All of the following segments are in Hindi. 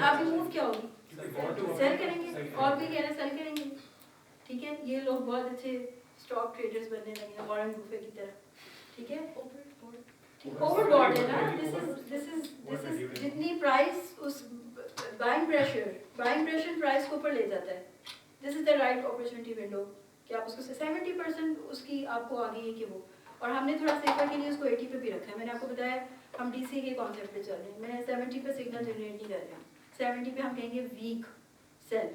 आपकी मूव क्या होगी? सेल करेंगे, और भी कह रहे सेल करेंगे। ठीक है, ये लोग बहुत अच्छे स्टॉक ट्रेडर्स बनने लगे हैं वॉरेन बुफे की तरह। ठीक है, ओवरबॉट है ना, दिस इज जितनी प्राइस उस बाइंग प्रेशर प्राइस को ऊपर ले जाता है। This is the right opportunity window कि आप उसको 70% उसकी आपको आ गई है कि वो, और हमने थोड़ा सेफर के लिए उसको 80 पे भी रखा है। मैंने आपको बताया हम डीसी के कॉन्सेप्ट पे चल रहे हैं, मैंने 70 पे सिग्नल जनरेट नहीं कर रहे हैं। 70 पे हम कहेंगे वीक सेल,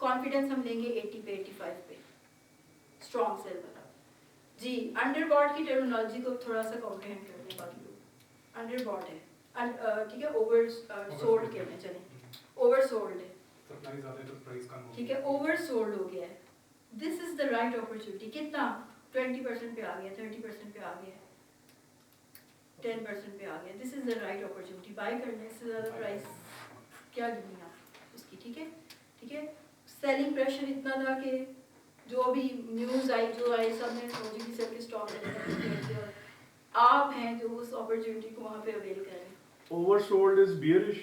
कॉन्फिडेंस हम लेंगे 80 पे 85 पे, स्ट्रॉन्ग सेल वाला। जी, अंडरबॉट की टर्मिनोलॉजी को थोड़ा सा कॉम्प्रिहेंड कर लें बाकी लोग। अंडरबॉट है, ठीक है, ओवर सोल्ड कहने चले, ओवर सोल्ड है, ठीक है, ओवर सोल्ड हो गया है। This is the right opportunity. कितना? 20% पे आ गया, 30% पे आ गया, 10% पे आ गया। This is the right opportunity. Buy करने से ज़्यादा प्राइस क्या गिनी आप उसकी? ठीक है, ठीक है। सेलिंग प्रेशर इतना था कि जो भी न्यूज़ आई जो आई सब ने सोची कि सबके स्टॉक और आप हैं जो उस अपॉर्चुनिटी को वहाँ पे अवेल कर रहे हैं। ओवरसोल्ड इज बियरिश,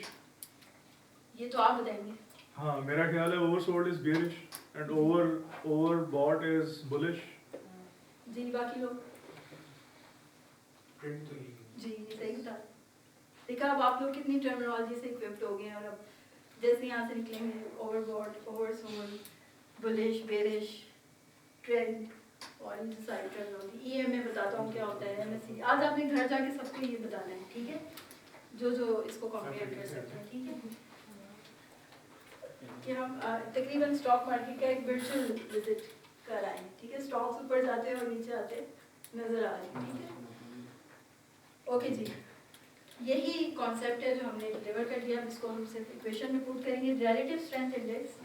ये तो आप बताएंगे। हाँ मेरा ख्याल है oversold is bearish and overbought is bullish. जी, बाकी लोग जी ये सही था। देखा अब आप लोग कितनी टर्मिनोलॉजी से इक्विप्ड हो गए हैं, और अब जैसे यहाँ से निकलेंगे overbought, oversold, bullish, bearish, trend और साइड टर्मिनोलॉजी। ईएम में बताता हूँ क्या होता है, एमएससी। आज आपने घर जाके सबको ये बताना है, ठीक है, जो जो इसको कॉम्प्रिहेंड कर सकते हैं। ठीक है, कि हम तकरीबन स्टॉक मार्केट का एक वर्चुअल विजिट कर आए हैं। ठीक है, स्टॉक्स ऊपर जाते हैं और नीचे आते नजर आ रहे हैं। ठीक है, ओके जी, यही कॉन्सेप्ट है जो हमने डिलीवर कर दिया। इसको हम सिर्फ इक्वेशन में पुट करेंगे। रिलेटिव स्ट्रेंथ इंडेक्स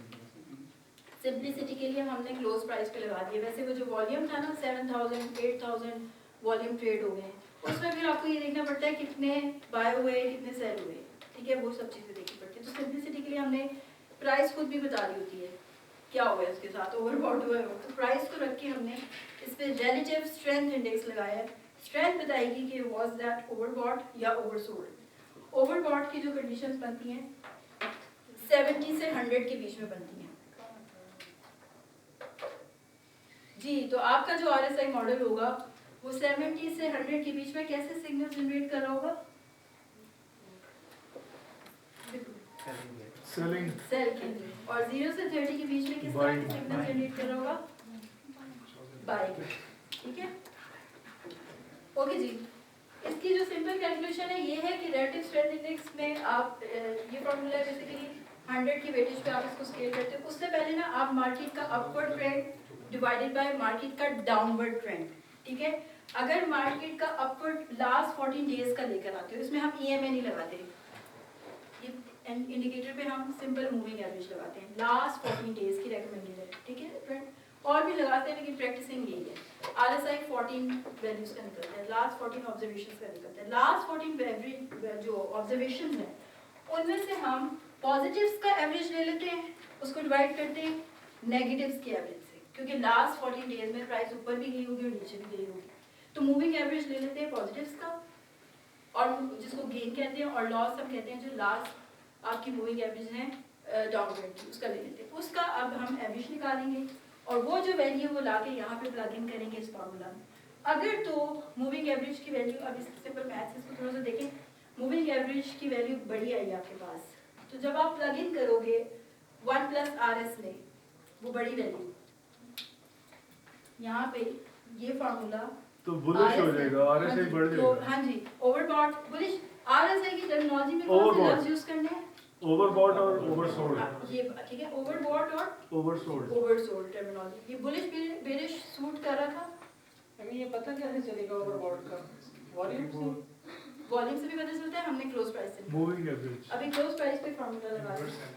सिंप्लिसिटी के लिए हमने क्लोज प्राइस पे लगा दिया। वैसे वो जो वॉल्यूम था ना 7000 8000 वॉल्यूम ट्रेड हो गए, उसमें फिर आपको ये देखना पड़ता है कितने बाय हुए कितने सेल हुए। ठीक है, वो सब चीज़ें देखनी पड़ती है। तो सिंप्लिसिटी के लिए हमने प्राइस खुद भी बता दी होती है क्या हुआ है उसके साथ, ओवरबॉट हुआ है, तो प्राइस को रख के हमने इस पर रिलेटिव स्ट्रेंथ इंडेक्स लगाया है। स्ट्रेंथ बताएगी कि वाज दैट ओवरबॉट या ओवरसोल्ड। ओवरबॉट की जो कंडीशंस बनती हैं 70 से 100 के बीच में बनती हैं। जी, तो आपका जो RSI मॉडल होगा वो 70 से 100 के बीच में कैसे सिग्नल जनरेट कर रहा होगा? सेलिंग सेल के। और 0 से 30 के बीच में किस तरह के सिग्नल जनरेट कर रहा होगा? बाय। ठीक है, ओके जी। इसकी जो सिंपल कैलकुलेशन है ये है कि रिलेटिव स्ट्रेंथ इंडेक्स में आप ये फॉर्मूला है बेसिकली 100 की वेटेज पे आप इसको स्केल करते हो। उससे पहले ना आप मार्केट का upward trend divided by market का डाउनवर्ड ट्रेंड। ठीक है, अगर मार्केट का अपवर्ड लास्ट 14 डेज का लेकर आते हो, इसमें हम EMA नहीं लगाते, ये इंडिकेटर पे हम सिंपल मूविंग एवरेज लगाते हैं। लास्ट 14 डेज की रेकमेंडेड है। ठीक है, ट्रेंड और भी लगाते हैं लेकिन प्रैक्टिसिंग यही है। RSI 14 वैल्यूज का निकलता है, लास्ट 14 ऑब्जर्वेशंस का निकलता है। लास्ट 14 एवरेज जो ऑब्जर्वेशंस हैं उनमें से हम पॉजिटिव्स का एवरेज ले लेते हैं, उसको डिवाइड करते हैं नेगेटिव्स के एवरेज से, क्योंकि लास्ट 14 डेज में प्राइस ऊपर भी गई होगी और नीचे भी गई होगी। तो मूविंग एवरेज ले लेते हैं पॉजिटिव्स का, और जिसको गेन कहते हैं, और लॉस हम कहते हैं जो लास्ट आपकी मूविंग एवरेज है डाउनवर्ड की, उसका ले लेते हैं। उसका अब हम एवरेज निकालेंगे और वो जो वैल्यू वो लाके यहाँ पे प्लग इन करेंगे इस फार्मूला में। अगर तो मूविंग एवरेज की वैल्यू, अब इस सिंपल मैथ्स इसको थोड़ा सा देखें, मूविंग एवरेज की वैल्यू बड़ी आई आपके पास, तो जब आप प्लग इन करोगे 1 + RS में वो बड़ी वैल्यू यहाँ पे ये फार्मूला तो बुलिश हो जाएगा, RSI बढ़ जाएगा। हाँ जी, ओवरबॉट बुलिश। RSI की टर्मिनोलॉजी में कौन से लफ्ज यूज करने हैं? ओवरबॉट और ओवरसोल्ड। ये ठीक है, ओवरबॉट और ओवरसोल्ड टर्मिनोलॉजी। ये बुलिश बेरिश सूट कर रहा था। हमें ये पता कैसे चलेगा ओवरबॉट का? वॉल्यूम से भी पता चलता है, हमने क्लोज प्राइस से मूविंग एवरेज। अभी क्लोज प्राइस पे फार्मूला लगा दिया।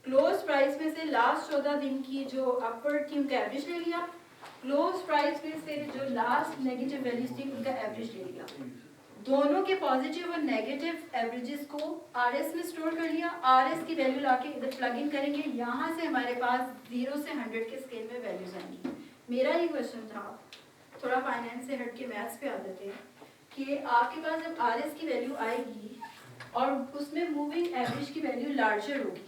क्लोज प्राइस में से लास्ट 14 दिन की जो अपवर्ड थी उनका एवरेज ले लिया, क्लोज प्राइस में से जो लास्ट नेगेटिव वैल्यूज थी उनका एवरेज ले लिया, दोनों के पॉजिटिव और नेगेटिव एवरेजेस को RS में स्टोर कर लिया। RS की वैल्यू लाके इधर प्लग इन करेंगे, यहाँ से हमारे पास 0 से 100 के स्केल में वैल्यूज आएंगी। मेरा ये क्वेश्चन था, थोड़ा फाइनेंस से हट के मैथ्स पे आ जाते हैं कि आपके पास जब RS की वैल्यू आएगी और उसमें मूविंग एवरेज की वैल्यू लार्जर होगी,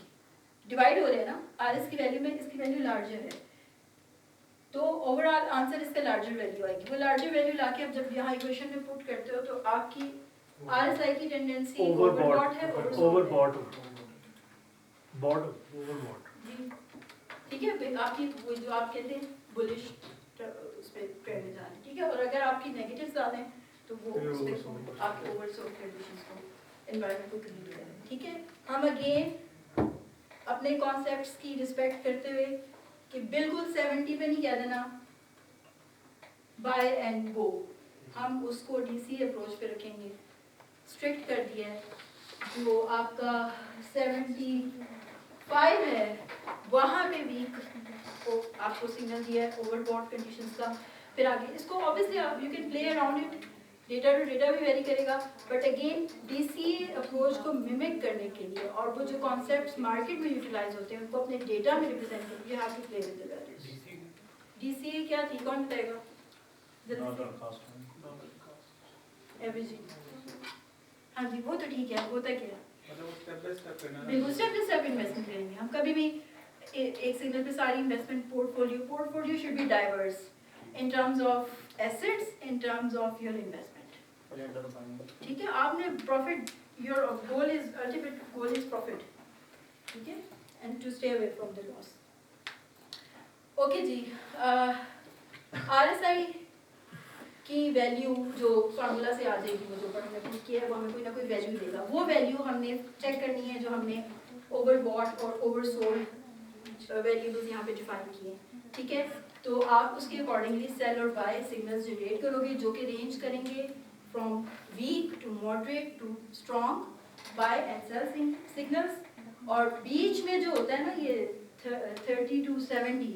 डिवाइड हो रहे हैं ना, आर एस की वैल्यू में इसकी वैल्यू लार्जर है, तो ओवरऑल आंसर इसका लार्जर वैल्यू आएगी। वो लार्जर वैल्यू लाके अब जब यहाँ इक्वेशन में पुट करते हो तो आपकी आरएसआई की टेंडेंसी ओवरबॉट है, ओवरबॉट ओवरबॉट जी ठीक है। आपकी वो जो आप कहते हैं बुलिश उस पे ट्रेंड में जा रही है, ठीक है। और अगर आपकी नेगेटिव ज्यादा है तो वो उस पे आपके ओवरसोल्ड कंडीशंस को एनवायरनमेंट को क्रिएट करें, ठीक है। हम अगेन अपने कॉन्सेप्ट्स की रिस्पेक्ट करते हुए कि बिल्कुल 70 पे नहीं कह देना बाय एंड गो, हम उसको डीसी अप्रोच पे रखेंगे। स्ट्रिक्ट कर दिया है, जो आपका 75 है वहाँ पे वीक को आपको सिग्नल दिया है ओवरबॉट कंडीशंस का। फिर आगे इसको ऑब्वियसली आप you can play around it, data to data भी वेरी करेगा, बट अगेन डीसीए अप्रोच को मिमिक करने के लिए और वो जो कॉन्सेप्ट्स मार्केट में यूटिलाइज होते हैं उनको अपने डेटा में रिप्रेजेंट करने के लिए have to play with the values. DCA क्या थी, कौन बताएगा जल्दी से? एवरेजिंग, हाँ जी वो तो ठीक है, होता क्या है बिल्कुल स्टेप बाय स्टेप इन्वेस्टमेंट करेंगे हम। कभी भी एक सिग्नल पे सारी investment portfolio should be diverse in terms of assets, in terms of your investment, ठीक है। आपने profit, your goal is ultimate goal is profit, ठीक है, and to stay away from the loss. Okay जी, आरएसआई की वैल्यू जो फार्मूला से आ जाएगी, वो जो ऊपर हमने पुट किया है वो हमें कोई ना कोई वैल्यू देगा। वो वैल्यू हमने चेक करनी है जो हमने ओवरबॉट और ओवरसोल्ड वेरिएबल्स यहाँ पे डिफाइन किए, ठीक है। तो आप उसके अकॉर्डिंगली सेल और बाय सिग्नल्स जनरेट करोगे जो कि रेंज करेंगे from weak to moderate to strong buy and sell signals. और बीच में जो होता है ना ये 30 to 70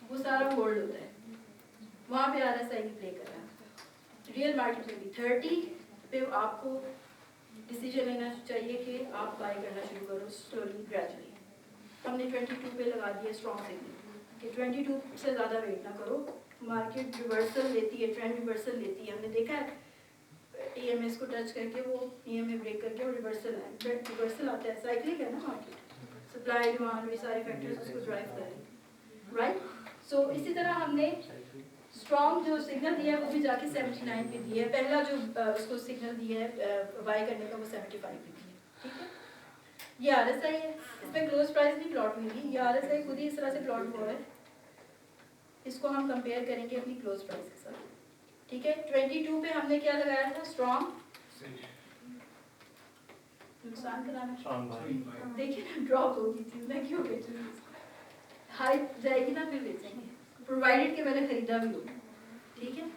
वो सारा होल्ड होता है, वहाँ पे आरएसआई प्ले कर रहा है। रियल मार्केट में भी 30 पे आपको डिसीजन लेना चाहिए कि आप बाय करना शुरू करो स्लोली ग्रेजुअली। हमने 22 पे लगा दिया स्ट्रॉन्ग सिग्नल कि 22 से ज़्यादा वेट ना करो, मार्केट रिवर्सल लेती है, ट्रेंड रिवर्सल लेती है। हमने देखा है ईएमएस को टच करके वो ईएमए ब्रेक करके वो रिवर्सल आता है, साइक्लिक है ना मार्केट, सप्लाई डिमांड भी सारे फैक्टर्स उसको ड्राइव कर रहे हैं, राइट। सो इसी तरह हमने स्ट्रॉन्ग जो सिग्नल दिया है वो भी जाके 79 पे दिया है, पहला जो उसको सिग्नल दिया है बाय करने का वो 75 पे दिया है, ठीक है। ये आरएसआई है, इसमें क्लोज प्राइस भी प्लॉट हुई है, ये आरएसआई खुद ही इस तरह से प्लॉट हुआ है। इसको हम कंपेयर करेंगे अपनी क्लोज प्राइस के साथ, ठीक है। 22 पे हमने क्या लगाया था, स्ट्रॉन्ग, नुकसान कराना, देखिए ना ड्रॉप होगी थी, मैं क्यों बेचूंगी, हाई जाएगी ना फिर बेचेंगे, प्रोवाइडेड कि मैंने खरीदा भी हो, ठीक है।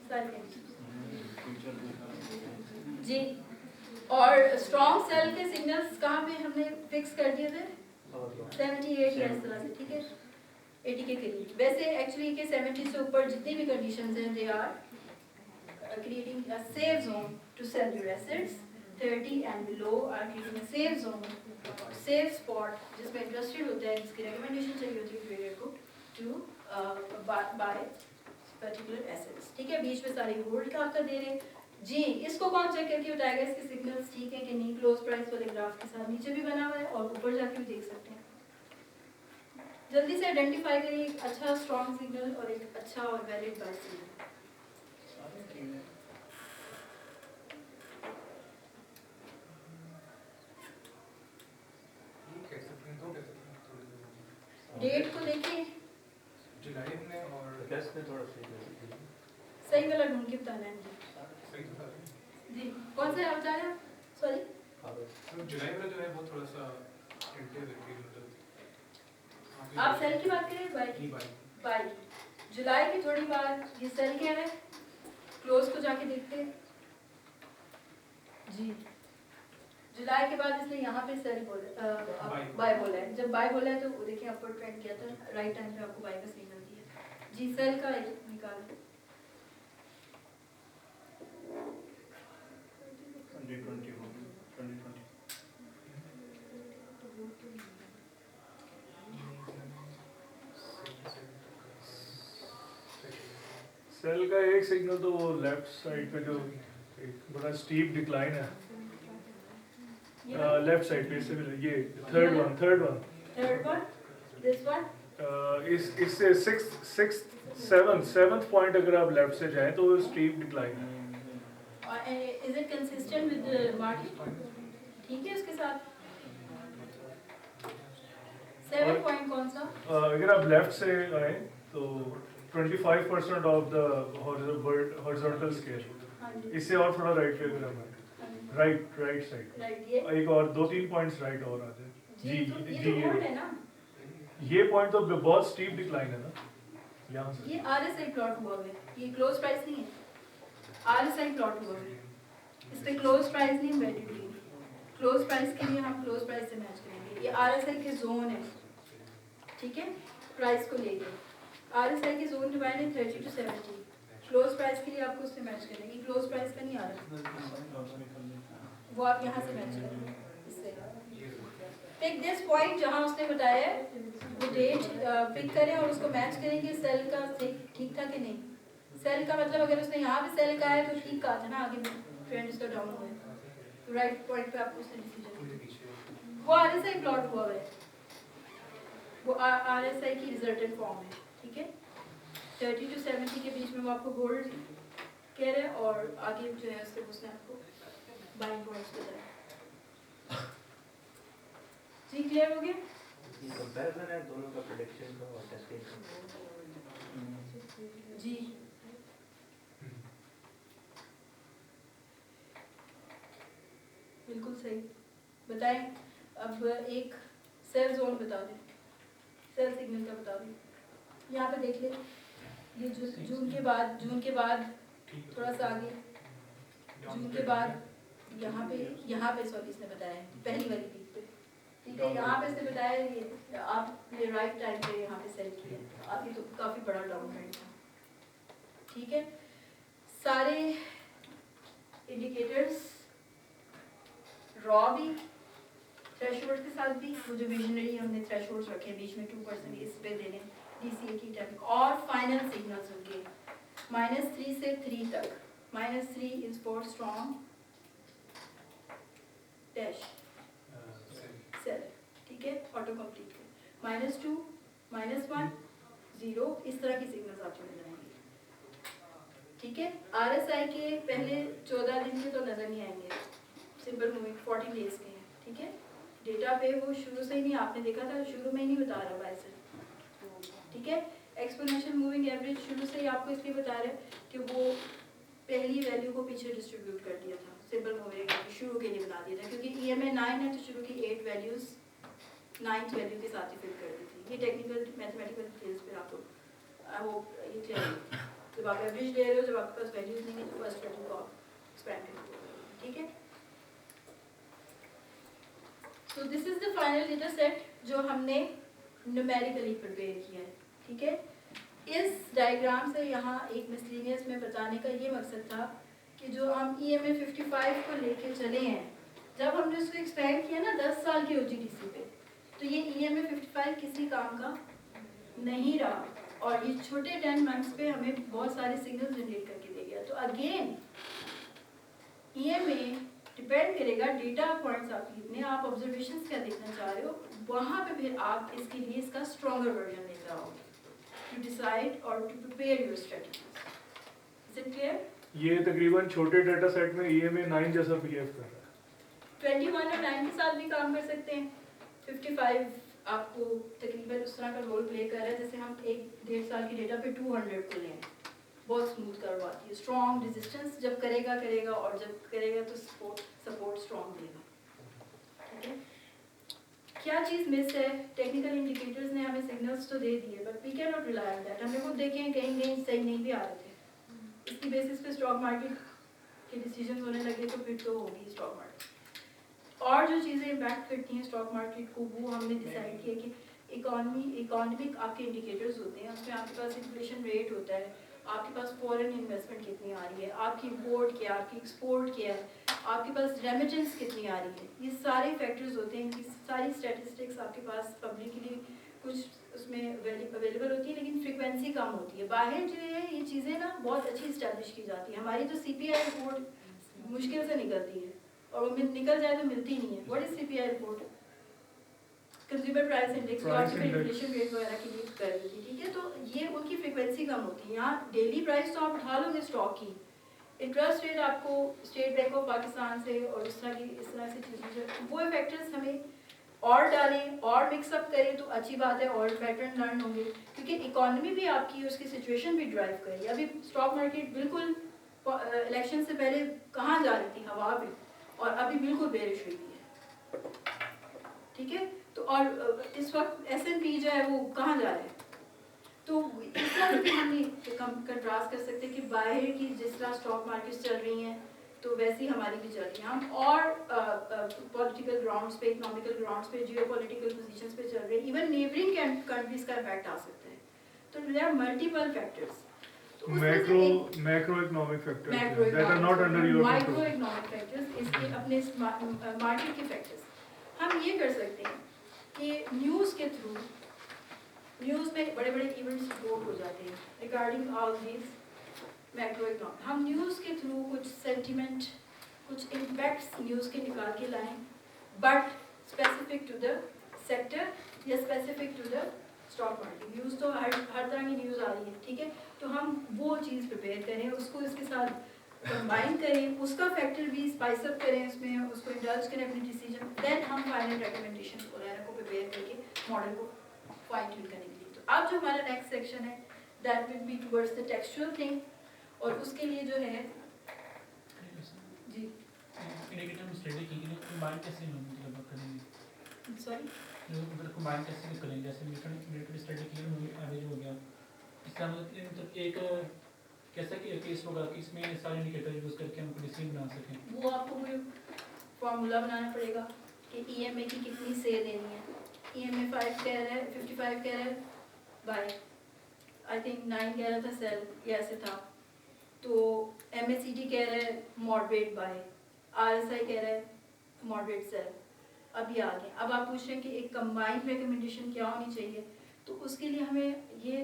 सारे जी। और स्ट्रॉन्ग सेल के सिग्नल्स कहाँ पे हमने फिक्स कर दिए थे, 78 या इस तरह से, ठीक है, 80 के करीब। वैसे एक्चुअली के 70 से ऊपर जितनी भी कंडीशंस हैं they are creating a safe zone to sell your assets. 30 and below are creating a safe zone, safe spot जिसमें इंटरेस्टेड होता है, जिसकी रिकमेंडेशन चाहिए होती है ट्रेडर को to buy particular assets, ठीक है। बीच में सारे होल्ड का आपका दे रहे जी। इसको कौन चेक करके बताएगा इसके सिग्नल्स ठीक है कि नहीं, क्लोज प्राइस वाले ग्राफ के साथ नीचे भी बना हुआ है और ऊपर जाके भी देख सकते हैं। जल्दी से आइडेंटिफाई करिए एक अच्छा स्ट्रॉन्ग सिग्नल और एक अच्छा और वैलिड बाय सिग्नल। डेट को देखिए, जुलाई में और सही वाला ढूंढ के बताना है जी। कौन सा आप बता रहे हैं, सॉरी जुलाई वाला जो है वो थोड़ा सा आप सेल की बात करें बाय जुलाई की थोड़ी बात, ये सेल क्या है, क्लोज को जाके देखते हैं जी। जुलाई के बाद इसने यहाँ पे सेल बोला, बाय बोला है। जब बाय बोला है तो देखिए अपवर्ड ट्रेंड किया था, राइट टाइम पे आपको बाय का सिग्नल दिया जी। सेल का निकाल 2020 सेल का एक सिग्नल तो वो लेफ्ट साइड पे जो एक बड़ा स्टीप डिक्लाइन है लेफ्ट साइड पे इससे भी ये third one third one, this one, इससे सेवंथ पॉइंट अगर आप लेफ्ट से जाएं तो स्टीप डिक्लाइन है। Is it consistent with market? ठीक है, उसके साथ 7 पॉइंट कौन सा? अगर आप लेफ्ट से आए तो 25% ऑफ द हॉरिजॉन्टल स्केल, हाँ जी, इससे और थोड़ा राइट पे अगर आप राइट साइड राइट, ये एक और 2-3 पॉइंट्स राइट और आ जाए। जी, तो ये तो होल्ड है ना, ये पॉइंट तो बहुत स्टीप डिक्लाइन है ना यहाँ से। ये आरएसआई प्लॉट हुआ है, ये क्लोज प्राइस नहीं है, आरएसआई प्लॉट हुआ है, इस पे क्लोज प्राइस नहीं वैल्यू दी। क्लोज प्राइस के लिए हम क्लोज प्राइस से मैच करेंगे, ये आरएसआई के जोन है, ठीक है, प्राइस को लेके आरएसआई के जोन डिवाइड है 30 to 70, क्लोज प्राइस के लिए आपको उससे मैच करेंगे, क्लोज प्राइस का नहीं आ रहा, वो आप यहाँ से मैच करेंगे इससे। पिक दिस पॉइंट जहाँ उसने बताया है, वो डेट पिक करें और उसको मैच करेंगे सेल का ठीक था कि नहीं। सेल का मतलब अगर उसने यहाँ पे सेल का है तो ठीक कहा था ना, आगे ट्रेंड इसका डाउन हुआ है, तो राइट पॉइंट पे आपको उसने डिसीजन, वो आरएसआई प्लॉट हुआ है, वो आरएसआई की रिजल्टेंट फॉर्म है, ठीक है। 30 to 70 के बीच में वो आपको होल्ड कह रहे हैं और आगे जो है उससे उसने आपको बाइंग पॉइंट्स बताया। जी क्लियर हो गया? कंपैरिजन है दोनों का, प्रेडिक्शन का और टेस्टिंग जी बिल्कुल सही बताएं। अब एक सेल जोन बता दें, सेल सिग्नल का बता दें, यहाँ पे देख ले, ये जून के बाद थोड़ा सा आगे, जून के बाद यहाँ पे सॉरी इसने बताया है पहली वाली पीक पे, ठीक है, यहाँ पे इसने बताया ये आपने राइट टाइम पे यहाँ पे सेल किया, आपकी तो काफ़ी बड़ा डाउन ट्रेंड था, ठीक है। सारे इंडिकेटर्स रॉ भी, थ्रेशोल्ड के साथ भी, वो जो विजनरी हमने थ्रेशोल्ड्स रखे बीच में 2% इस पे देने DCA की टाइमिंग, और फाइनल सिग्नल्स होंगे -3 से 3 तक, -3 is for strong dash sell, ठीक है, ऑटो कंप्लीट -2 -1 0 इस तरह की सिग्नल्स आपको नजर आएंगे, ठीक है। RSI के पहले 14 दिन के तो नजर नहीं आएंगे, सिंपल मूविंग 40 डेज के हैं, ठीक है। डेटा पे वो शुरू से ही नहीं, आपने देखा था शुरू में ही नहीं बता रहा बाय से, ठीक है। एक्सपोनेंशियल मूविंग एवरेज शुरू से ही आपको इसलिए बता रहे हैं कि वो पहली वैल्यू को पीछे डिस्ट्रीब्यूट कर दिया था, सिंपल मूविंग शुरू के लिए बता दिया था, क्योंकि EMA 9 है तो शुरू की 8 वैल्यूज 9th वैल्यू के साथ ही फिल कर दी थी। ये टेक्निकल मैथमेटिकल डिटेल्स पे आपको आई होप ये क्लियर है। जब आप एवरेज ले रहे हो, जब आपके पास वैल्यूज नहीं है तो फर्स्ट वैल्यू को एक्सपेंड करो, ठीक है। तो this is the final data set जो हमने न्यूमेरिकली प्रिपेयर किया है, ठीक है। इस डायग्राम से यहाँ एक मिसलिनियस में बताने का ये मकसद था कि जो हम EMA 55 को लेके चले हैं, जब हमने उसको एक्सपेंड किया ना 10 साल के OGDC पे, तो ये EMA 55 किसी काम का नहीं रहा, और ये छोटे 10 मंथ्स पे हमें बहुत सारे सिग्नल जनरेट करके दे गया। तो अगेन EMA डिपेंड करेगा डेटा पॉइंट्स आपके कितने, आप ऑब्जर्वेशंस क्या देखना चाह रहे हो, वहाँ पे फिर आप इसके लिए इसका स्ट्रॉन्गर वर्जन लेकर आओगे टू डिसाइड और to prepare your strategies. Is it clear? ये तकरीबन छोटे डेटा सेट में EMA 9 जैसा बिहेव कर रहा है। 21 और 9 के साथ भी काम कर सकते हैं। 55 आपको तकरीबन उस तरह का रोल प्ले कर रहा है जैसे हम 1-1.5 साल की डेटा पे 200 को लें, बहुत स्मूथ करवाती है, स्ट्रॉन्ग रेजिस्टेंस जब करेगा और जब करेगा तो सपोर्ट स्ट्रॉन्ग देगा, ठीक है। क्या चीज़ मिस है? टेक्निकल इंडिकेटर्स ने हमें सिग्नल्स तो दे दिए, but we can not rely on that. हमने खुद देखे हैं कहीं सही नहीं भी आ रहे थे, इसकी बेसिस पे स्टॉक मार्केट के डिसीजन होने लगे तो फिर तो होगी स्टॉक मार्केट। और जो चीज़ें इम्पैक्ट करती हैं स्टॉक मार्केट को, वो हमने डिसाइड किया कि इकोनॉमिक आपके इंडिकेटर्स होते हैं, उसमें आपके पास इन्फ्लेशन रेट होता है, आपके पास फॉरेन इन्वेस्टमेंट कितनी आ रही है, आपकी इम्पोर्ट क्या, आपकी एक्सपोर्ट क्या है, आपके पास रेमिटेंस कितनी आ रही है, ये सारे फैक्टर्स होते हैं। इनकी सारी स्टैटिस्टिक्स आपके पास पब्लिकली कुछ उसमें अवेलेबल होती है, लेकिन फ्रीक्वेंसी कम होती है। बाहर जो है ये चीज़ें ना बहुत अच्छी इस्टेब्लिश की जाती है, हमारी तो CPI रिपोर्ट मुश्किल से निकलती है और वो निकल जाए तो मिलती नहीं है। What is CPI report? Consumer price index जो Price आपकी index. इन्फ्लेशन रेट वगैरह के लिए कर रही थी, ठीक है। तो ये उनकी फ्रीक्वेंसी कम होती है। यहाँ डेली प्राइस तो आप उठा लोगे स्टॉक की, इंटरेस्ट रेट आपको स्टेट बैंक ऑफ पाकिस्तान से और इस तरह से चीज़ों से, वो फैक्टर्स हमें और डालें और मिक्सअप करें तो अच्छी बात है और पैटर्न लर्न होंगे, क्योंकि इकोनॉमी भी आपकी उसकी सिचुएशन भी ड्राइव करेगी। अभी स्टॉक मार्केट बिल्कुल इलेक्शन से पहले कहाँ जा रही थी, हवा पे, और अभी बिल्कुल बेरिश हुई है, ठीक है। तो और इस वक्त S&P जो है वो कहाँ जा रहा है। तो इस तरह से हम कंट्रास्ट कर सकते हैं कि बाहर की जिस तरह स्टॉक मार्केट्स चल रही हैं तो वैसी हमारी भी चल रही है। हम और पॉलिटिकल ग्राउंड्स पे, इकोनॉमिकल ग्राउंड्स पे, जियोपॉलिटिकल पोजीशंस पे चल रहे हैं, इवन नेबरिंग कंट्रीज का इफेक्ट आ सकता है। तो there are multiple factors, macro economic factors that are not under your micro control. Economic factors, इसके अपने मार्केट के फैक्टर्स। हम ये कर सकते हैं कि न्यूज़ के थ्रू, न्यूज़ में बड़े बड़े इवेंट्स रिपोर्ट हो जाते हैं regarding all these macro economic. हम न्यूज़ के थ्रू कुछ सेंटिमेंट, कुछ इम्पैक्ट्स न्यूज़ के निकाल के लाएं, but specific to the sector या specific to the stock market. News तो हर तरह की न्यूज़ आ रही है, ठीक है। तो हम वो चीज़ प्रिपेयर करें, उसको इसके साथ कंबाइन करें, उसका फैक्टर भी स्पाइस अप करें, उसमें उसको इंडल्ज करें अपनी डिसीजन, देन हम फाइनल रिकमेंडेशन वगैरह को प्रिपेयर करके मॉडल को फाइन ट्यून करने के लिए। तो अब जो हमारा नेक्स्ट सेक्शन है that will be towards the textual thing, और उसके लिए जो है जी इंडिकेटर स्टडी की कंबाइन कैसे मतलब करेंगे, सॉरी मतलब कंबाइन कैसे करेंगे, जैसे इंडिकेटर स्टडी की एवरेज हो गया, इसका मतलब एक कैसा कि केस होगा कि इसमें सारे इंडिकेटर यूज करके हम डिसीजन बना सकें। वो आपको कोई फार्मूला बनाना पड़ेगा कि ईएमए की कितनी सेल देनी है। ईएमए 5 कह रहा है, 55 कह रहा है बाय, आई थिंक 9 कह रहा था सेल, या ऐसे था। तो एमएसीडी कह रहा है मॉडरेट बाय, आरएसआई कह रहा है मॉडरेट सेल। अब ये आ गया, अब आप पूछ रहे हैं कि एक कंबाइंड रिकमेंडेशन क्या होनी चाहिए। तो उसके लिए हमें ये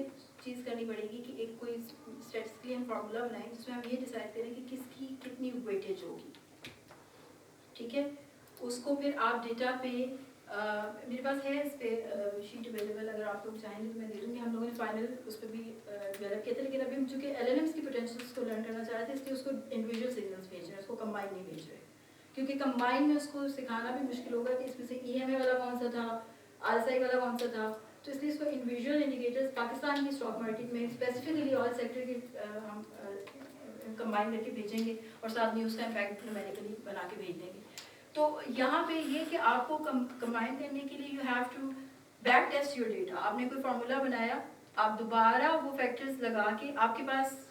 चीज़ करनी पड़ेगी कि एक कोई स्टैटिस्टिकली हम फार्मूला बनाएं जिसमें हम ये डिसाइड करें कि किसकी कितनी वेटेज होगी, ठीक है। उसको फिर आप डेटा पे मेरे पास है इस पे शीट अवेलेबल, अगर आप लोग चाहेंगे तो मैं दे दूँगी। हम लोगों ने फाइनल उस पर भी डेवलप किया था, लेकिन अभी हम चूँकि एलएलएम्स की पोटेंशियल्स को लर्न करना चाह रहे थे, इसलिए उसको इंडिविजुअल सिग्नल्स भेज रहे हैं, उसको कंबाइन नहीं भेज रहे, क्योंकि कंबाइन में उसको सिखाना भी मुश्किल होगा कि इसमें से ईएमए वाला कौन सा था, आरएसआई वाला कौन सा था। तो इसलिए इसको इंडिविजुअल इंडिकेटर्स पाकिस्तान की स्टॉक मार्केट में स्पेसिफिकली ऑल सेक्टर के हम कंबाइन करके भेजेंगे और साथ न्यूज़ का इम्पैक्ट न्यूमेरिकली बना के भेज देंगे। तो यहाँ पे ये कि आपको कंबाइन करने के लिए you have to back test your data. आपने कोई फार्मूला बनाया, आप दोबारा वो फैक्टर्स लगा के, आपके पास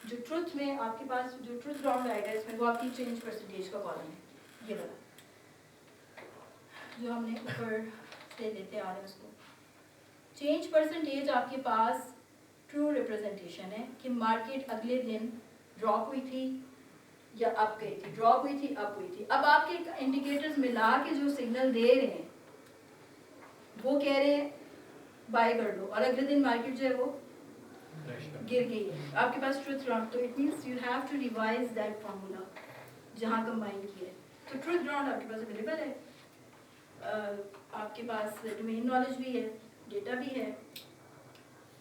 जो ट्रुथ में आपके पास जो ट्रुथ राउंड आएगा इसमें, वो आपकी चेंज परसेंटेज का कॉलम है, ये वाला जो हमने ऊपर से लेते आ रहे हैं उसको। चेंज परसेंटेज आपके पास ट्रू रिप्रेजेंटेशन है कि मार्केट अगले दिन ड्रॉप हुई थी या अप गई थी, ड्रॉप हुई थी, अप हुई थी। अब आपके इंडिकेटर्स मिला के जो सिग्नल दे रहे हैं वो कह रहे हैं बाय कर लो, और अगले दिन मार्केट जो है वो गिर गई है, आपके पास ट्रुथ राउंड। तो it means you have to revise that formula जहाँ कंबाइन किया है। तो ट्रुथ राउंड आपके पास अवेलेबल है, आपके पास डोमेन नॉलेज भी है, डेटा भी है,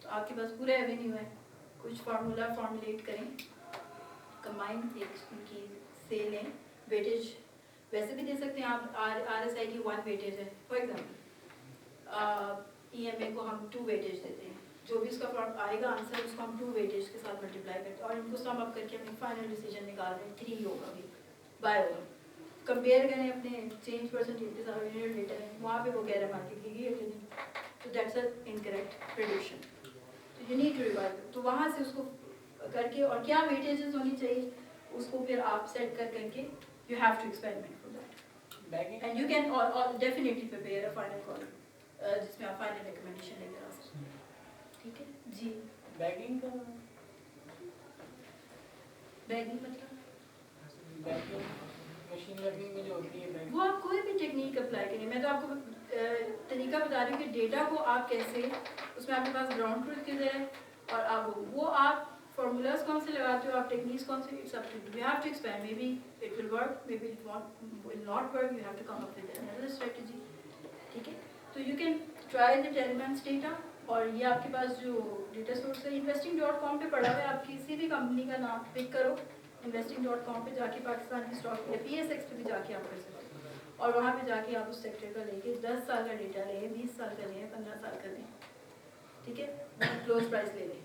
तो आपके पास पूरा एवेन्यू है। कुछ फार्मूला फॉर्मुलेट करें, कंबाइन एक उनकी सेल लें, वेटेज वैसे भी दे सकते हैं आप। आरएसआई की 1 वेटेज है फॉर एग्जाम्पल, ईएमए को हम 2 वेटेज देते हैं, जो भी उसका फॉर्म आएगा आंसर उसको हम 2 वेटेज के साथ मल्टीप्लाई करते हैं, और इनको सम अप करके हम फाइनल डिसीजन निकाल रहे हैं 3 होगा भी बाय होगा। कंपेयर करें अपने चेंज परसेंटेज के साथ, डेटा है वहाँ पे वो कह रहा है मार्केट की अगले दिन, तो दैट्स अ इनकरेक्ट प्रेडिक्शन। तो यू नीड टू रिवाइज, तो वहाँ से उसको करके और क्या वेटेजेस होनी चाहिए उसको फिर आप सेट कर करके you have to experiment for that, and you can definitely prepare a final column जिसमें आप फाइनल रिकमेंडेशन लेकर आ सकते हैं, ठीक है जी। बैगिंग का बैगिंग मतलब मशीन लर्निंग में जो होती है बैगिंग, वो आप कोई भी टेक्निक अप्लाई करिए। मैं तो आपको तरीका बता रही हूँ कि डेटा को आप कैसे, उसमें आपके पास ग्राउंड ट्रूथ किधर है, और आप वो आप फॉर्मूलाज कौन से लगाते हो आप, टेक्निक्स कौन से, it's up to you have to experiment, maybe it will work, maybe it will not work, you have to come up with another strategy, ठीक है। तो you can try the 10 months data, और ये आपके पास जो डेटा सोर्स है investing.com पे पड़ा हुआ है, आप किसी भी कंपनी का नाम पिक करो, investing.com पे जाके पाकिस्तान की स्टॉक या PSX पे भी जाके आप कर सकते हो, और वहाँ पे जाके आप उस सेक्टर का लेके 10 साल का डेटा लें, 20 साल का लें, 15 साल का लें, ठीक है, क्लोज प्राइस ले लें,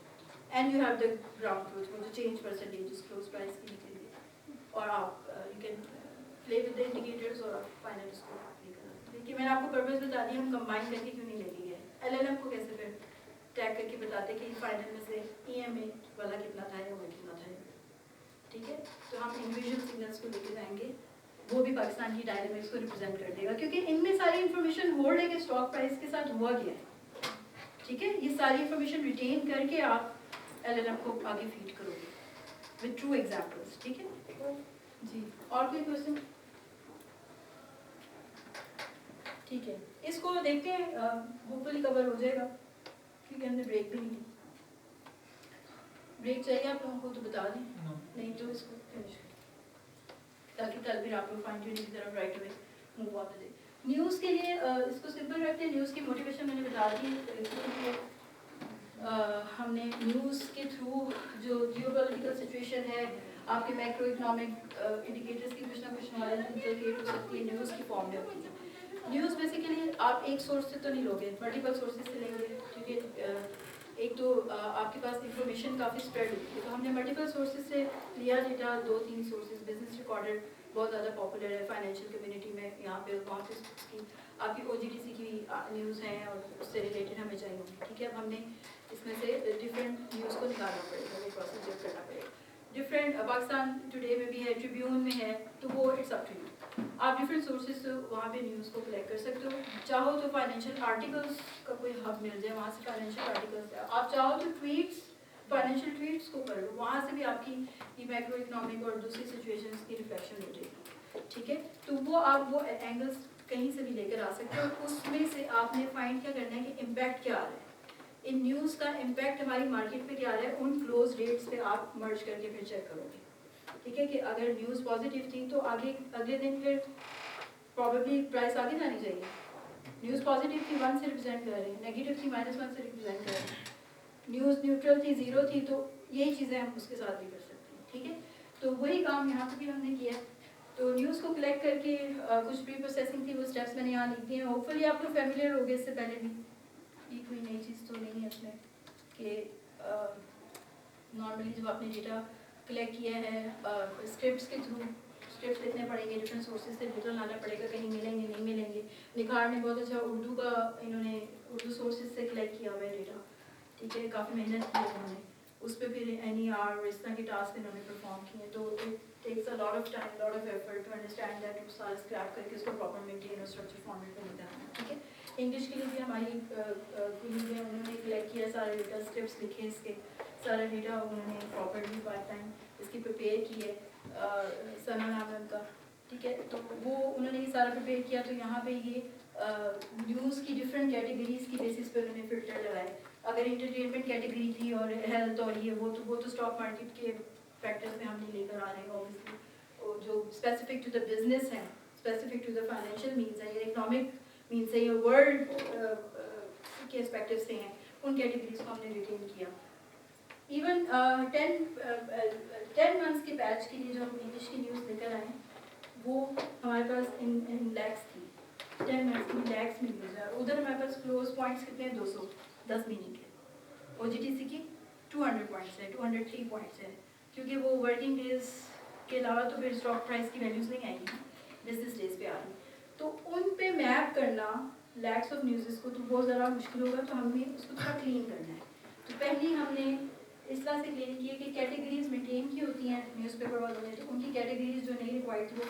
and you have the ground close, वो जो चेंज परसेंटेज उस क्लोज प्राइस की निकलेगी, और आप you can play with the indicators और आप फाइनल स्कोर देखिए। मैंने आपको पर्पस बता दी, हम कंबाइन करके क्यों नहीं लेके गए, LLM को कैसे फिर टैग करके बताते कि फाइनल में से EMA वाला कितना था या वो कितना था, ठीक है। तो हम इंडिविजुअल सिग्नल्स को लेके जाएंगे, वो भी पाकिस्तान की डायनामिक्स को रिप्रेजेंट कर देगा, क्योंकि इनमें सारी इन्फॉर्मेशन होल्ड है कि स्टॉक प्राइस के साथ हुआ गया है, ठीक है। ये सारी इन्फॉर्मेशन रिटेन करके आप LLM को आगे फीड करोगे विद ट्रू एग्जांपल्स, ठीक है जी। और कोई क्वेश्चन? ठीक है, इसको देखते हैं, होपफुली कवर हो जाएगा, क्योंकि हमने ब्रेक भी नहीं, ब्रेक चाहिए आप लोगों को तो बता दें, नहीं तो इसको फिनिश करें ताकि कल फिर आप लोग फाइन ट्यूनिंग की तरफ right away move on they. News के लिए इसको सिंपल रखते हैं, न्यूज़ की मोटिवेशन मैंने बता दी, हमने न्यूज़ के थ्रू जो जियोपॉलिटिकल सिचुएशन है, आपके मैक्रो इकोनॉमिक इंडिकेटर्स की कुछ ना कुछ नॉलेज इंटरकेट हो सकती है, न्यूज़ की फॉर्म में होती है। न्यूज़ बेसिकली आप एक सोर्स से तो नहीं लोगे, मल्टीपल सोर्सेज से लेंगे, क्योंकि एक तो आपके पास इंफॉर्मेशन काफ़ी स्प्रेड होती है, तो हमने मल्टीपल सोर्सेज से लिया डेटा, 2-3 सोर्सेज। बिजनेस रिकॉर्डर बहुत ज़्यादा पॉपुलर है फाइनेंशियल कम्युनिटी में, यहाँ पे वहाँ पे उसकी आपकी OGTC की न्यूज़ हैं और उससे रिलेटेड हमें चाहिए होगी, ठीक है। अब हमने इसमें से डिफरेंट न्यूज़ को निकालना पड़ेगा, वो प्रोसीजर करना पड़ेगा। डिफरेंट पाकिस्तान टुडे में भी है, ट्रिब्यून में है, तो वो इट्स अप टू यू, आप डिफरेंट सोर्सेज से वहाँ पे न्यूज़ को कलेक्ट कर सकते हो। चाहो तो फाइनेंशियल आर्टिकल्स का कोई हब मिल जाए, वहाँ से फाइनेंशियल आर्टिकल्स, आप चाहो तो ट्वीट्स, फाइनेंशियल ट्वीट्स को कर लो, वहाँ से भी आपकी मैक्रो इकोनॉमिक और दूसरी सिचुएशंस की रिफ्लेक्शन हो जाएगी, ठीक है। तो वो आप वो एंगल्स कहीं से भी लेकर आ सकते हो, और उसमें से आपने फाइंड क्या करना है कि इम्पैक्ट क्या आ रहा है, इन न्यूज़ का इम्पैक्ट हमारी मार्केट पे क्या आ रहा है, उन क्लोज रेट्स पे आप मर्ज करके फिर चेक करोगे, ठीक है। कि अगर न्यूज़ पॉजिटिव थी तो आगे अगले दिन फिर प्रॉबेबली प्राइस आगे जानी चाहिए। न्यूज़ पॉजिटिव थी 1 से रिप्रेजेंट कर रहे हैं, नेगेटिव थी -1 से रिप्रेजेंट कर रहे हैं, न्यूज़ न्यूट्रल थी 0 थी, तो यही चीज़ें हम उसके साथ भी कर सकते हैं, ठीक है। तो वही काम यहाँ पे भी हमने किया। तो न्यूज़ को कलेक्ट करके कुछ प्री प्रोसेसिंग थी, वो स्टेप्स मैंने यहाँ लिख दिए हैं, होपफुली आप लोग फैमिलियर हो गए इससे पहले भी, ये कोई नई चीज़ तो नहीं है इसमें कि नॉर्मली जब आपने डेटा कलेक्ट किया है स्क्रिप्ट्स के थ्रू, स्क्रिप्ट्स लिखने पड़ेंगे, डिफरेंट सोर्सेज से डेटा लाना पड़ेगा, कहीं मिलेंगे नहीं मिलेंगे। निखार ने बहुत अच्छा उर्दू का, इन्होंने उर्दू सोर्सेज से कलेक्ट किया हुआ है डेटा, ठीक है, काफ़ी मेहनत की है उन्होंने उस पर, फिर NER और इस तरह के टास्क इन्होंने परफॉर्म किए, तो it takes a lot of time, lot of effort to understand that, उस सारा स्क्रैप करके उसको प्रॉपर मेंटेन और स्ट्रक्चर फॉर्मेट में निकालना, ठीक है। इंग्लिश के लिए भी हमारी कुलीग है, उन्होंने कलेक्ट किया सारा डेटा, स्क्रिप्ट्स लिखे इसके, सारा डेटा उन्होंने प्रॉपरली पार्ट टाइम इसकी प्रिपेयर की है, सना नाम है उनका, ठीक है। तो वो उन्होंने ये सारा प्रिपेयर किया, तो यहाँ पे ये न्यूज़ की डिफरेंट कैटेगरीज की बेसिस पर उन्होंने फिल्टर लगाए। अगर इंटरटेनमेंट कैटेगरी थी और हेल्थ और ये वो तो स्टॉक मार्केट के फैक्टर्स में हम नहीं लेकर आ रहे हैं ऑब्वियसली, और जो स्पेसिफिक टू द बिजनेस है, specific to the financial means है, या इकोनॉमिक मीन्स है, या वर्ल्ड के एस्पेक्टिव से हैं, उन कैटेगरीज को हमने रिटेन किया। इवन 10 मंथ्स के बैच के लिए जो हम इंग्लिश की न्यूज़ लेकर आए, वो हमारे पास इन लैक्स थी, 10 मंथ्स की लैक्स में न्यूज़ है। उधर हमारे पास क्लोज पॉइंट्स कितने हैं, 210 मीनिंग के, OGTC की 200 पॉइंट्स है, 203 पॉइंट्स है, क्योंकि वो वर्किंग डेज के अलावा तो फिर स्टॉक प्राइस की वैल्यूज़ नहीं आएंगी, बिजनेस डेज पे आ रही, तो उन पे मैप करना लैक्स ऑफ न्यूज़ को तो बहुत ज़्यादा मुश्किल होगा, तो हमें उसको थोड़ा क्लीन करना है। तो पहले हमने इस तरह से क्लीन किया कि कैटेगरीज मेंटेन की होती हैं न्यूज़पेपर वालों ने, तो उनकी कैटेगरीज जो नहीं रिक्वायर्ड थी वो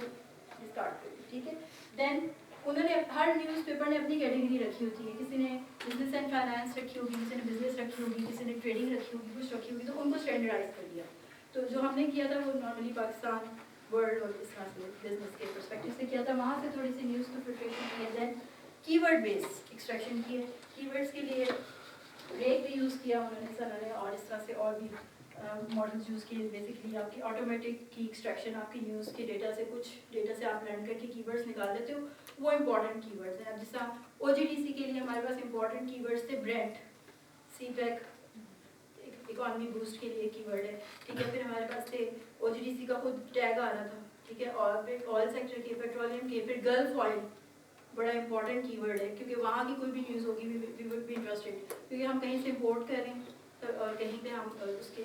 डिस्कार्ड कर दी, ठीक है। देन उन्होंने हर न्यूज़पेपर ने अपनी कैटेगरी रखी होती है, किसी ने बिजनेस एंड फाइनेंस रखी होगी, किसी ने बिजनेस रखी होगी, किसी ने ट्रेडिंग रखी होगी, कुछ रखी होगी, तो उनको स्टैंडर्डाइज कर दिया। तो जो हमने किया था वो नॉर्मली पाकिस्तान, वर्ल्ड और इस तरह से बिजनेस के पर्सपेक्टिव से किया था, वहाँ से थोड़ी सी न्यूज़ को फिल्ट्रेशन किया, देन कीवर्ड बेस एक्सट्रैक्शन किए, कीवर्ड्स के लिए रेक भी यूज़ किया उन्होंने सर ने, और इस तरह से और भी मॉडल्स यूज़ किए बेसिकली आपकी ऑटोमेटिक की एक्सट्रैक्शन आपकी न्यूज़ के डेटा से कुछ डेटा से आप लर्न करके कीवर्ड्स निकाल देते हो, वो इंपॉर्टेंट कीवर्ड्स हैं। अब जैसा OGDC के लिए हमारे पास इंपॉर्टेंट कीवर्ड्स थे ब्रेंट, सीपैक, इकोनॉमी बूस्ट के लिए कीवर्ड है, ठीक है। फिर हमारे पास थे OGDC का खुद टैग आ रहा था, ठीक है। और फिर ऑयल सेक्टर के, पेट्रोलियम के, फिर गल्फ ऑयल बड़ा इंपॉर्टेंट कीवर्ड है क्योंकि वहाँ की कोई भी न्यूज़ होगी वी वुड बी इंटरेस्टेड, क्योंकि हम कहीं से इम्पोर्ट कर रहे हैं और कहीं पे हम उसके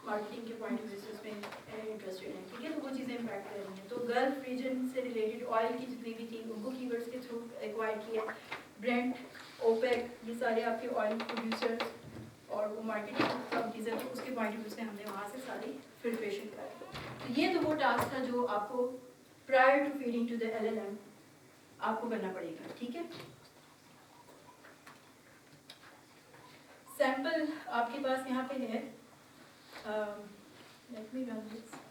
मार्केटिंग के पॉइंट ऑफ व्यू से उसमें इंटरेस्टेड हैं, ठीक है। तो वो चीज़ें इम्पैक्ट कर रही हैं। तो गल्फ रीजन से रिलेटेड ऑयल की जितनी भी थी उनको कीवर्ड्स के थ्रू एक्वायर किया। ब्रेंट, ओपेक, ये सारे आपके ऑयल प्रोड्यूसर्स और वो मार्केटिंग कंपनीज है, तो उसके पॉइंट ऑफ व्यू से हमने वहाँ से सारी फिल्ट्रेशन कराई। तो ये तो वो टास्क था जो आपको prior to feeding to the LLM आपको करना पड़ेगा, ठीक है। सैंपल आपके पास यहाँ पे है, लेट मी रन दिस।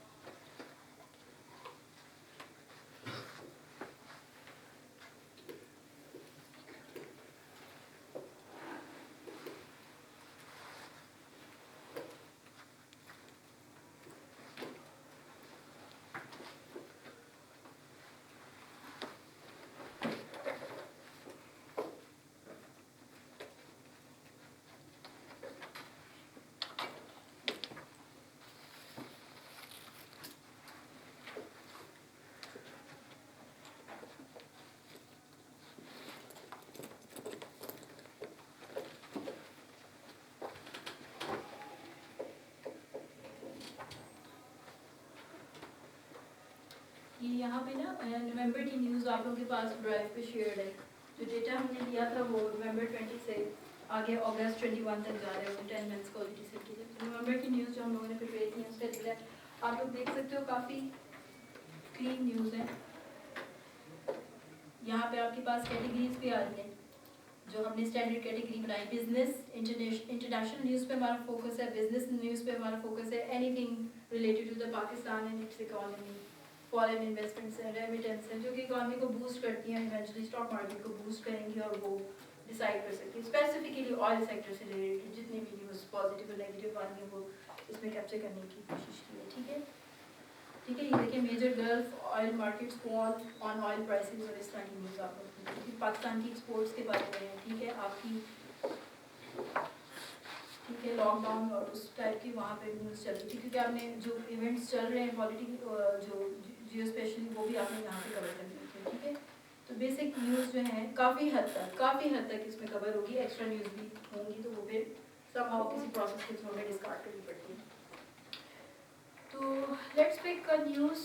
ये यहाँ पे ना नवंबर की न्यूज़ आप लोगों के पास ड्राइव पे शेयर्ड है। जो डेटा हमने लिया था वो नवंबर 20 से आगे अगस्त 21 तक जा रहे हैं, 10 मंथ्स क्वालिटी से, ठीक है। नवंबर की न्यूज़ जो हम लोगों ने प्रिपेयर की है उसका डेटा आप लोग देख सकते हो, काफ़ी क्लीन न्यूज़ है। यहाँ पे आपके पास कैटेगरीज भी आ रही हैं जो हमने स्टैंडर्ड कैटेगरी बनाई। बिजनेस, इंटरनेशनल न्यूज़ पे हमारा फोकस है, बिजनेस न्यूज़ पे हमारा फोकस है, anything related to the Pakistan and its economy, foreign investments हैं, रेमिटेंस हैं, जो कि इकोनॉमी को बूस्ट करती हैं, इवेंचुअली स्टॉक मार्केट को बूस्ट करेंगी और वो डिसाइड कर सकती है। स्पेसिफिकली ऑयल सेक्टर से रिलेटेड जितने भी न्यूज़ पॉजिटिव और नेगेटिव आ रही हैं वो इसमें कैप्चर करने की कोशिश की है, ठीक है। ठीक है, ये देखिए major gulf oil markets fall on oil prices और इस तरह की न्यूज़ आप लोग पाकिस्तान की एक्सपोर्ट्स के बारे में है, ठीक है। आपकी ठीक है लॉकडाउन और उस टाइप की वहाँ पे न्यूज़ चल रही थी क्योंकि आपने जो इवेंट्स चल रहे हैं पॉलिटिकल जो जियो स्पेशली वो भी आपने यहाँ पे कवर करनी थी, ठीक है। तो बेसिक न्यूज़ जो है काफ़ी हद तक इसमें कवर होगी, एक्स्ट्रा न्यूज़ भी होंगी तो वो फिर समहाउ किसी प्रोसेस के थ्रू में डिस्कार्ड करनी पड़ती है। तो लेट्स पिक अ न्यूज़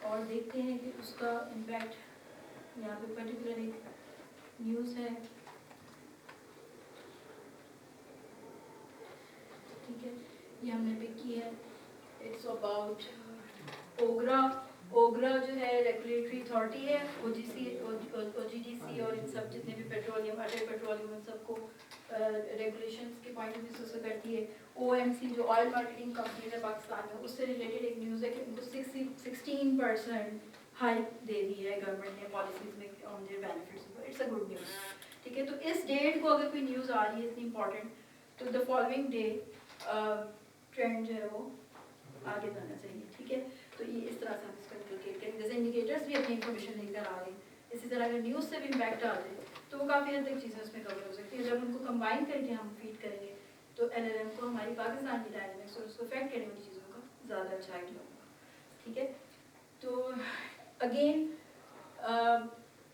और देखते हैं कि उसका इम्पैक्ट। यहाँ पे पर्टिकुलर एक न्यूज़ है, ठीक है, ये हमने पिक की है। इट्स अबाउट ओगरा जो है रेगुलेटरी अथॉरिटी है, OGDC और इन सब जितने भी पेट्रोलियम अटल पेट्रोलियम इन सबको रेगुलेशंस के पॉइंट ऑफ व्यू से करती है। OMC जो ऑयल मार्केटिंग कंपनी है पाकिस्तान में, उससे रिलेटेड एक न्यूज़ है कि उनको 16% हाइक दे दी है गवर्नमेंट ने पॉलिसीज में on their benefits. It's a good news, ठीक है। तो इस डेट को अगर कोई न्यूज़ आ रही है इतनी इंपॉर्टेंट, तो द फॉलोइंग डे ट्रेंड जो है वो आगे बढ़ना चाहिए, ठीक है। तो ये इस तरह से हम इसको इंडिकेट करेंगे, जैसे इंडिकेटर्स भी अपनी इंफॉर्मेशन लेकर आ रहे हैं, इसी तरह अगर न्यूज़ से भी इम्पैक्ट आ रहे हैं तो वो काफ़ी हद तक चीज़ें उसमें कवर हो सकती है। जब उनको कंबाइन करके हम फीड करेंगे तो LLM को हमारी पाकिस्तान की डायनेमिक्स और उसको इफेक्ट करने वाली चीज़ों का ज़्यादा अच्छा आइडिया होगा, ठीक है। तो again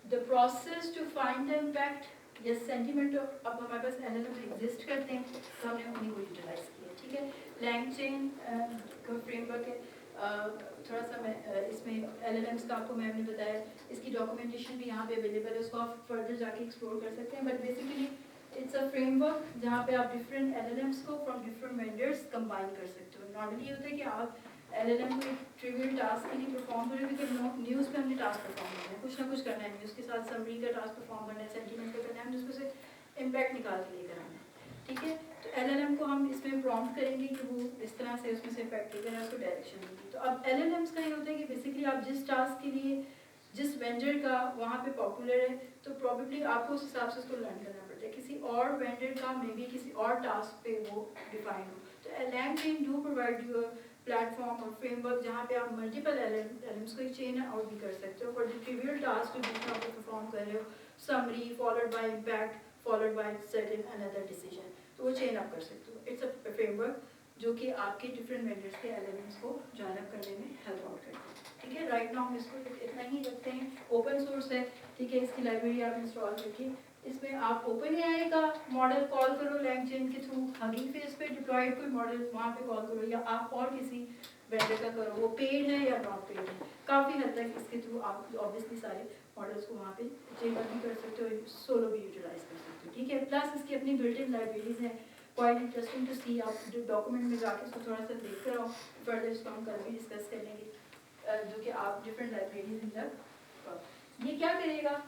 the process to find the impact या सेंटिमेंट, अब हमारे पास LLM एग्जिस्ट करते हैं तो हमने उन्हीं को यूटिलाइज किया, ठीक है। लैंगचेन का फ्रेमवर्क है, थोड़ा सा मैं इसमें LLMs का आपको मैम ने बताया, इसकी डॉक्यूमेंटेशन भी यहाँ पे अवेलेबल है, उसको आप फर्दर जाके एक्सप्लोर कर सकते हैं। But basically it's a framework जहाँ पे आप डिफरेंट LLMs को फ्रॉम डिफरेंट वेंडर्स कंबाइन कर सकते हो। नॉर्मली ये होता है कि आप LLM को एक ट्रिवियल टास्क के लिए परफॉर्म करेंगे कि न्यूज़ पे हमने टास्क परफॉर्म करना है, कुछ ना कुछ करना है, न्यूज़ के साथ समरी का टास्क परफॉर्म करना है, सेंटीमेंट का करना है, हमने उसमें से इम्पैक्ट निकाल के लेकर आना है, ठीक है। तो LLM को हम इसमें प्रॉम्प्ट करेंगे कि वो इस तरह से उसमें से इम्पैक्ट लेकर उसको डायरेक्शन देगी। तो अब LLMs का ये होता है कि बेसिकली आप जिस टास्क के लिए जिस वेंडर का वहाँ पे पॉपुलर है तो प्रॉबेबली आपको उस हिसाब से उसको लर्न करना पड़ता है। किसी और वेंडर का मे बी किसी और टास्क पे वो डिफाइन हो, तो LangChain do provide you a platform और framework जहाँ पे आप multiple LLMs को एक chain आउट भी कर सकते हो for the trivial task जो जितना आप perform कर रहे हो, summary followed by impact followed by certain another decision, तो वो chain आप कर सकते हो. It's a framework जो कि आपके different vendors के LLMs को join up करने में help out करता है. ठीक है, राइट नाउ हम इसको इतना ही रखते हैं. ओपन सोर्स है, ठीक है, इसकी लाइब्रेरी आप इंस्टॉल करके इसमें आप OpenAI का मॉडल कॉल करो LangChain के थ्रू, हगिंग फेस पे डिप्लॉयड कोई मॉडल वहाँ पे कॉल करो, या आप और किसी वेंडर का करो, वो पेड है या नॉट पेड है. काफ़ी हद तक इसके थ्रू आप ऑब्वियसली सारे मॉडल्स को वहाँ पे चेक भी कर सकते हो, सोलो भी यूटिलाइज कर सकते हो. ठीक है, प्लस इसकी अपनी बिल्ट इन लाइब्रेरीज हैं, क्वाइट इंटरेस्टिंग टू सी. आप डॉक्यूमेंट में जाके इसको थोड़ा सा देख कर आओ, फर्दर इसको हम कल भी डिस्कस कर लेंगे, जो कि आप डिफरेंट लाइब्रेरीज अंदर ये क्या करेगा.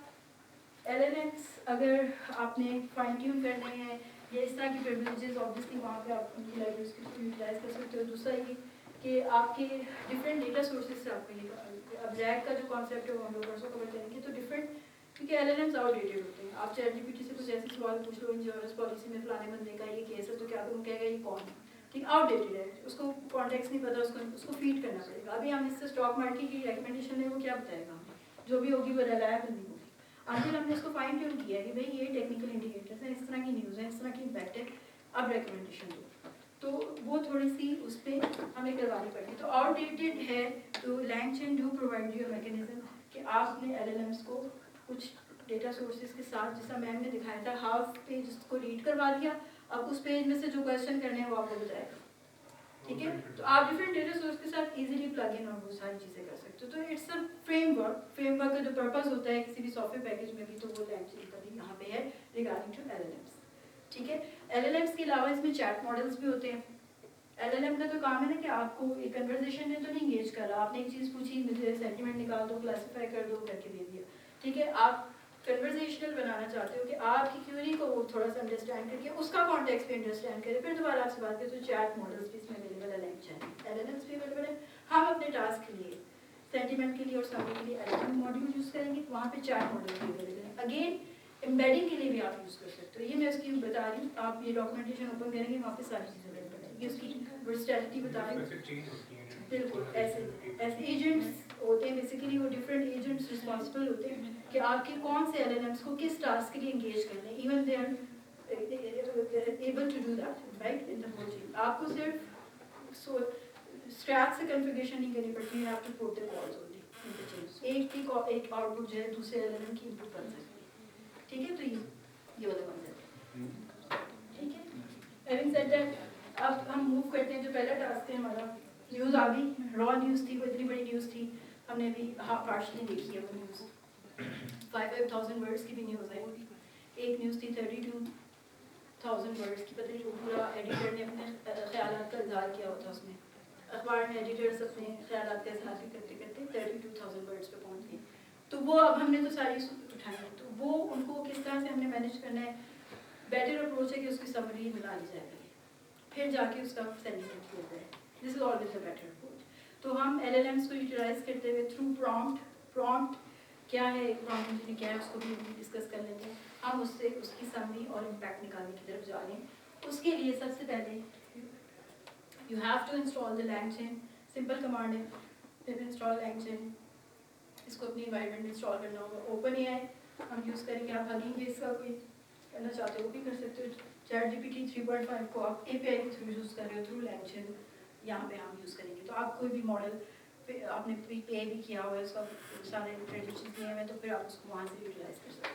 LLMs अगर आपने फाइन ट्यून करने हैं या इस तरह की प्रिविलेजेस, ऑब्वियसली वहाँ पे आप उनकी लाइब्रेरीज को यूटिलाइज कर सकते हो. दूसरा ये कि आपके डिफरेंट डेटा सोर्सेज से आपको ये अब RAG का जो कॉन्सेप्ट है वो हम लोग परसों कवर करेंगे. तो डिफरेंट, क्योंकि LLMs आउटडेटेड होते हैं. आप ChatGPT से कुछ ऐसे सवाल पूछ लो, इंश्योरेंस पॉलिसी में फलाने बंदे का ये केस है, तो क्या तुम कहेगा ये कौन है, ठीक, आउटडेटेड है, उसको कॉन्टेक्स्ट नहीं पता, उसको फीड करना पड़ेगा. अभी हम इससे स्टॉक मार्केट की रिकमेंडेशन है वो क्या बताएगा, जो भी होगी वो रिलायबल नहीं होगी. आखिर हमने इसको फाइन ट्यून किया है कि भाई ये टेक्निकल इंडिकेटर्स हैं, इस तरह की न्यूज़ है, इस तरह की इम्पैक्ट है, अब रिकमेंडेशन दो. तो वो थोड़ी सी उस पर हमें करवानी पड़ेगी. तो आउटडेटेड है तो LangChain do provide you mechanism कि आपने LLMs को कुछ डेटा सोर्सेज के साथ, जैसा मैम ने दिखाया था, हाफ पेज को रीड करवा दिया, अब उस पेज में से जो क्वेश्चन करने हैं वो आपको बताएगा. ठीक है, तो आप डिफरेंट डेटा सोर्स के साथ इजीली प्लग इन और वो सारी चीज़ें कर सकते हो. तो इट्स अ फ्रेमवर्क का जो पर्पस होता है किसी भी सॉफ्टवेयर पैकेज में भी, तो वो LangChain का भी यहाँ पे है रिगार्डिंग टू LLMs. ठीक है, LLMs के अलावा इसमें चैट मॉडल्स भी होते हैं. LLM का तो काम है ना कि आपको एक कन्वर्सेशन में तो नहीं इंगेज कर रहा, आपने एक चीज़ पूछी, मुझे सेंटिमेंट निकाल दो, क्लासीफाई कर दो, करके दे दिया. ठीक है, आप कन्वर्सेशनल बनाना चाहते हो कि आपकी क्यूरी को वो थोड़ा सा अंडरस्टैंड करके उसका कॉन्टेक्स्ट भी अंडरस्टैंड करे, फिर दोबारा आपसे बात करें. तो चैट मॉडल्स भी इसमें अवेलेबल है, LLMs भी अवेलेबल है. हम अपने टास्क के लिए, सेंटिमेंट के लिए और समरी के लिए LLM मॉड्यूल यूज़ करेंगे, वहाँ पे चैट मॉडल भी अवेलेबल है. अगेन एम्बेडिंग के लिए भी आप यूज़ कर सकते हो. ये मैं उसकी बता रही हूँ, आप ये डॉक्यूमेंटेशन ओपन करेंगे, वहाँ पे सारी चीज़ें अवेलेबल है. ये उसकी वर्सटैलिटी बता रही है. बिल्कुल ऐसे एजेंट्स होते हैं, बेसिकली वो डिफरेंट एजेंट्स रिस्पॉन्सिबल होते हैं कि आपके कौन से LLMs को किस टास्क के लिए इंगेज करना है. Even they are able to do that right in the whole chain. आपको सिर्फ स्क्रैच से कॉन्फ़िगरेशन नहीं करनी पड़ती, you have to put the calls only in the chain. एक आउटपुट जो है दूसरे LLM की इनपुट बन सकती है. ठीक है, तो ये वाला कॉन्सेप्ट है. ठीक है, हैविंग सेड दैट अब हम मूव करते हैं. जो पहला टास्क है हमारा, न्यूज़ आ गई, रॉ न्यूज़ थी, वो इतनी बड़ी न्यूज़ थी, हमने अभी पार्शली देखी है वो न्यूज़. 5,000 वर्ड्स की भी न्यूज़ है. एक न्यूज़ थी 32,000 वर्ड्स की, पता नहीं वो पूरा एडिटर ने अपने ख्यालात का इजहार किया होता उसमें. अखबार में एडिटर्स अपने ख्यालात का इजहार करते करते 32,000 वर्ड्स पे पहुँच गए. तो वो अब हमने तो सारी उठाई है, तो वो उनको किस तरह से हमने मैनेज करना है. बेटर अप्रोच है कि उसकी समरी मिला ली जाए, फिर जाके उसका सेंटिमेंट किया जाए. This is always a better approach. तो हम LLMs को यूटिलाइज करते हुए थ्रू प्रॉम्प्ट क्या है, प्रॉम्प्ट इंजीनियरिंग क्या है, उसको भी डिस्कस कर लेते हैं. हम उससे उसकी समरी और इम्पैक्ट निकालने की तरफ जा रहे हैं. उसके लिए सबसे पहले you have to install the LangChain. Simple command है, फिर इंस्टॉल LangChain. इसको अपनी इन्वायरमेंट में इंस्टॉल करना होगा. OpenAI हम यूज़ करेंगे. आप हगिंग फेस का कोई करना चाहते हो वो भी कर सकते हो. ChatGPT 3.5 को आप API के थ्रू यूज़ कर रहे हो, थ्रू LangChain यहाँ पे हम यूज़ करेंगे. तो आप कोई भी मॉडल आपने पे भी किया हुआ है, उसका सारे क्रेडिट्स दिए हुए हैं, तो फिर आप उसको वहाँ से यूटिलाइज कर सकते हो.